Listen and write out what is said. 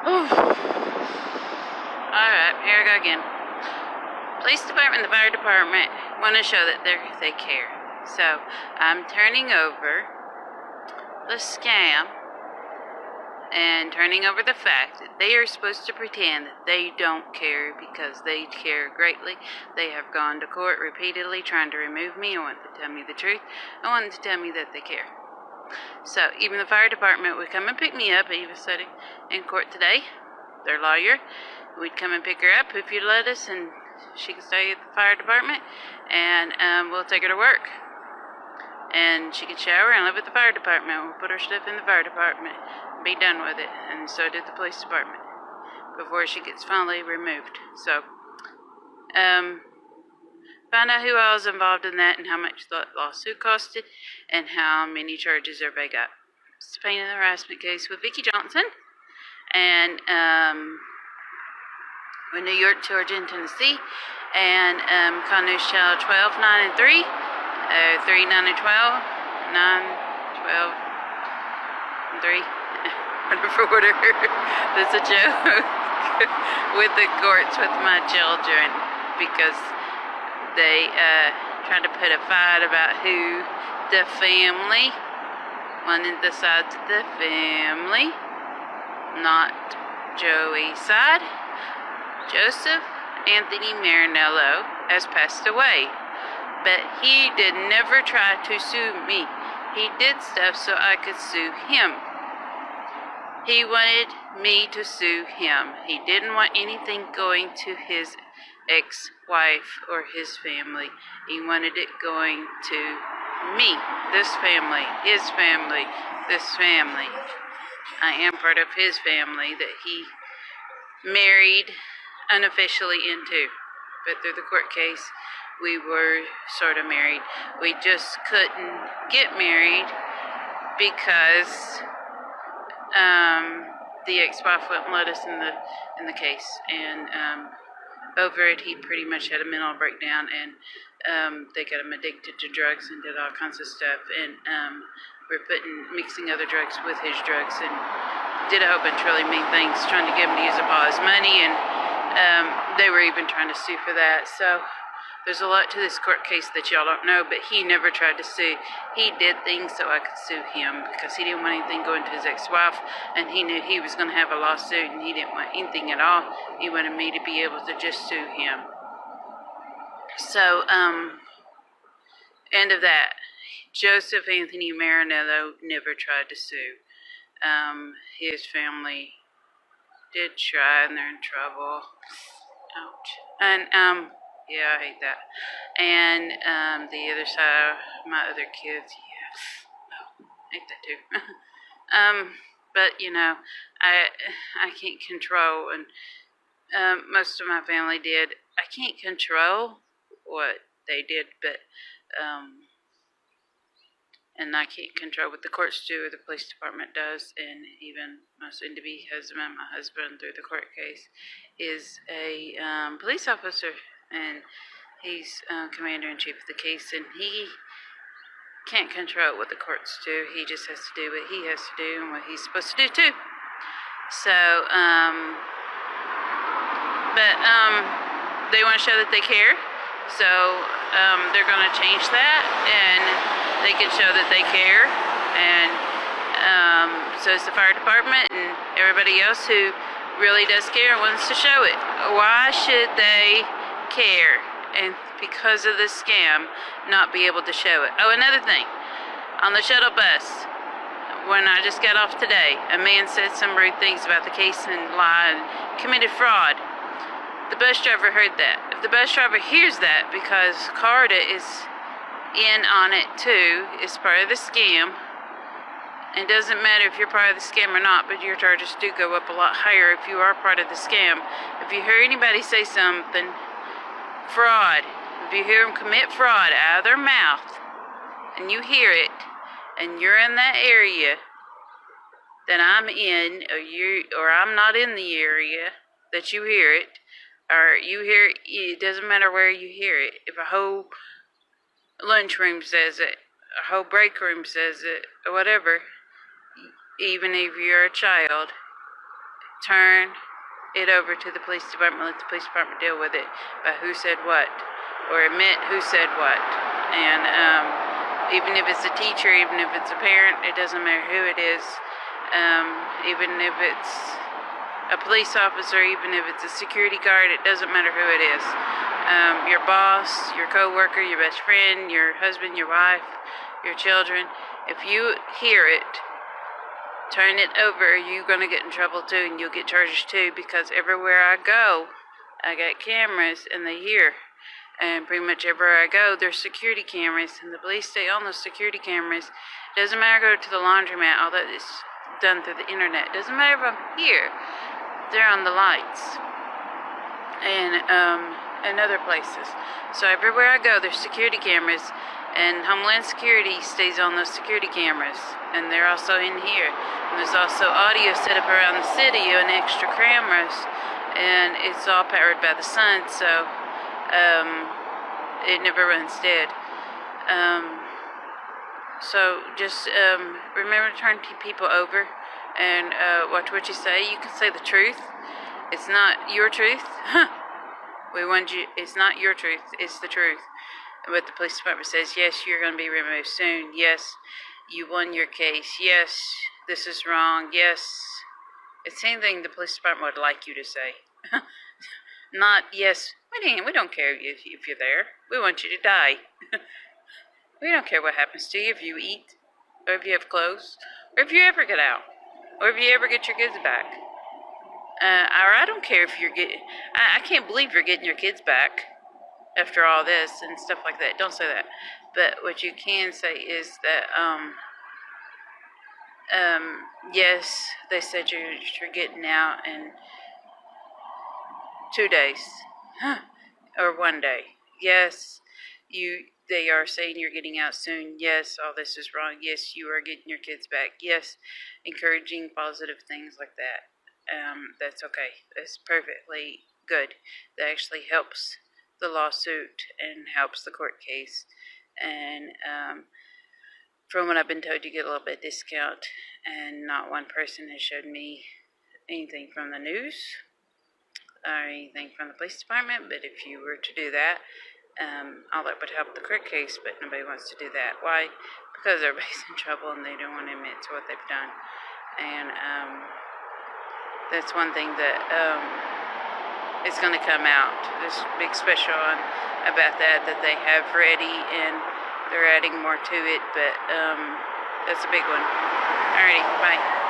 Alright, here I go again. Police department and the fire department want to show that they care. So, I'm turning over the scam and turning over the fact that they are supposed to pretend that they don't care because they care greatly. They have gone to court repeatedly trying to remove me and want to tell me the truth. I want to tell me that they care. So, even the fire department would come and pick me up. He was sitting in court today. Their lawyer. We'd come and pick her up if you'd let us, and she could stay at the fire department, and we'll take her to work. And she could shower and live at the fire department. We'll put her stuff in the fire department and be done with it. And so did the police department before she gets finally removed. So, find out who else was involved in that and how much the lawsuit costed and how many charges everybody got. It's a pain in the harassment case with Vicki Johnson. And with New York, Georgia, and Tennessee. And call News Channel 12, 9, and 3. 3, 9, and 12. 9, 12, and 3. For order. That's a joke. With the courts with my children. Because they tried to put a fight about who the family. One of the sides of the family. Not Joey's side. Joseph Anthony Marinello has passed away. But he did never try to sue me. He did stuff so I could sue him. He wanted me to sue him. He didn't want anything going to his ex-wife or his family. He wanted it going to me, this family, his family, this family. I am part of his family that he married unofficially into. But through the court case, we were sort of married. We just couldn't get married because the ex-wife wouldn't let us in the case. And over it, he pretty much had a mental breakdown, and they got him addicted to drugs and did all kinds of stuff. And we're mixing other drugs with his drugs, and did a whole bunch of really mean things, trying to get him to use up all his money, and they were even trying to sue for that. So there's a lot to this court case that y'all don't know, but he never tried to sue. He did things so I could sue him because he didn't want anything going to his ex-wife, and he knew he was going to have a lawsuit, and he didn't want anything at all. He wanted me to be able to just sue him. So, end of that. Joseph Anthony Marinello never tried to sue. His family did try, and they're in trouble. Ouch. And, yeah, I hate that. And, the other side, my other kids, yeah. Oh, I hate that too. But, you know, I can't control, and, most of my family did. I can't control what they did, but, and I can't control what the courts do or the police department does, and even my soon-to-be husband, my husband through the court case, is a police officer, and he's commander-in-chief of the case, and he can't control what the courts do. He just has to do what he has to do and what he's supposed to do too. So, they want to show that they care, so they're going to change that, and they can show that they care, and so it's the fire department and everybody else who really does care and wants to show it. Why should they care and because of the scam not be able to show it? Oh, another thing, on the shuttle bus, when I just got off today, a man said some rude things about the case and lied and committed fraud. The bus driver heard that. If the bus driver hears that, because Carta is in on it too, it's part of the scam. It doesn't matter if you're part of the scam or not, but your charges do go up a lot higher if you are part of the scam. If you hear anybody say something, fraud, if you hear them commit fraud out of their mouth, and you hear it, and you're in that area that I'm in, or I'm not in the area that you hear it, or you hear it, it doesn't matter where you hear it. If a whole lunchroom says it, a whole break room says it, or whatever, even if you're a child, turn it over to the police department, let the police department deal with it by who said what, or admit who said what. And even if it's a teacher, even if it's a parent, it doesn't matter who it is. Even if it's a police officer, even if it's a security guard, it doesn't matter who it is. Your boss, your co-worker, your best friend, your husband, your wife, your children. If you hear it, turn it over, you're going to get in trouble too, and you'll get charges too, because everywhere I go, I got cameras, and they hear. And pretty much everywhere I go, there's security cameras, and the police stay on those security cameras. It doesn't matter if I go to the laundromat, all that is done through the internet. It doesn't matter if I'm here, they're on the lights. And other places. So everywhere I go, there's security cameras, and Homeland Security stays on those security cameras, and they're also in here. And there's also audio set up around the city and extra cameras, and it's all powered by the sun, so it never runs dead. So just remember to turn people over and watch what you say. You can say the truth. It's not your truth. We want you. It's not your truth. It's the truth. But the police department says, yes, you're going to be removed soon. Yes, you won your case. Yes, this is wrong. Yes, it's anything the police department would like you to say. Not yes. We don't care if you're there. We want you to die. We don't care what happens to you if you eat, or if you have clothes, or if you ever get out, or if you ever get your kids back. Or I don't care if you're getting. I can't believe you're getting your kids back after all this and stuff like that. Don't say that. But what you can say is that, yes, they said you're getting out in 2 days, or 1 day. Yes, they are saying you're getting out soon. Yes, all this is wrong. Yes, you are getting your kids back. Yes, encouraging positive things like that. That's okay. That's perfectly good. That actually helps the lawsuit and helps the court case. And from what I've been told, you get a little bit discount. And not one person has showed me anything from the news or anything from the police department. But if you were to do that, all that would help the court case. But nobody wants to do that. Why? Because everybody's in trouble and they don't want to admit to what they've done. And that's one thing that is going to come out. This big special on about that they have ready, and they're adding more to it, but that's a big one. Alrighty, bye.